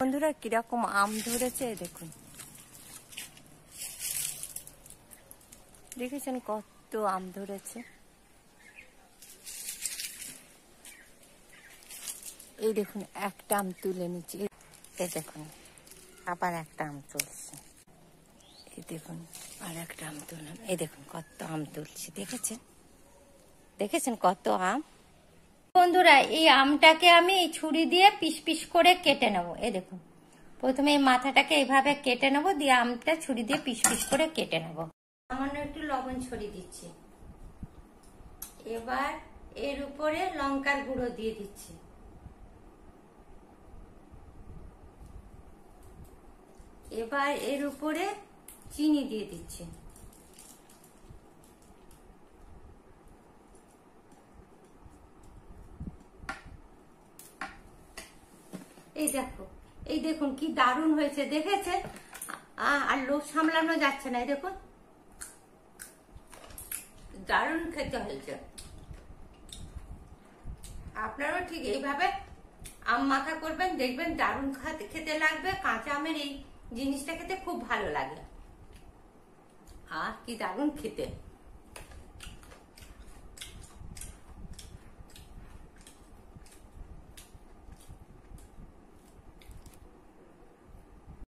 বন্ধুরা কিরকম আম ধরেছে দেখুন, দেখেছেন কত আম ধরেছে। এই দেখুন একটা আম তুলে নিচ্ছি, এই দেখুন আবার একটা আম তুলছে, এই দেখুন আর একটা আম তুললাম, এই দেখুন কত আম তুলছি, দেখেছেন দেখেছেন কত আম। বন্ধুরা এই আমটাকে আমি এই ছুরি দিয়ে পিস পিস করে কেটে নেব। এই দেখুন প্রথমে এই মাথাটাকে এইভাবে কেটে নেব, দিয়ে আমটা ছুরি দিয়ে পিস পিস করে কেটে নেব। সামান্য একটু লবণ ছড়িয়ে দিচ্ছি, এবার এর উপরে লঙ্কার গুঁড়ো দিয়ে দিচ্ছি, এবার এর উপরে চিনি দিয়ে দিচ্ছি, এই দেখুন কি দারুণ হয়েছে, দেখেছেন? আর লোভ সামলানো যাচ্ছে না, এই দেখুন দারুণ খেতে হয়েছে। আপনারাও ঠিক এইভাবে আম মাখা করবেন, দেখবেন দারুণ খেতে লাগবে। কাঁচা আমের এই জিনিসটা খেতে খুব ভালো লাগে, আর কি দারুণ খেতে।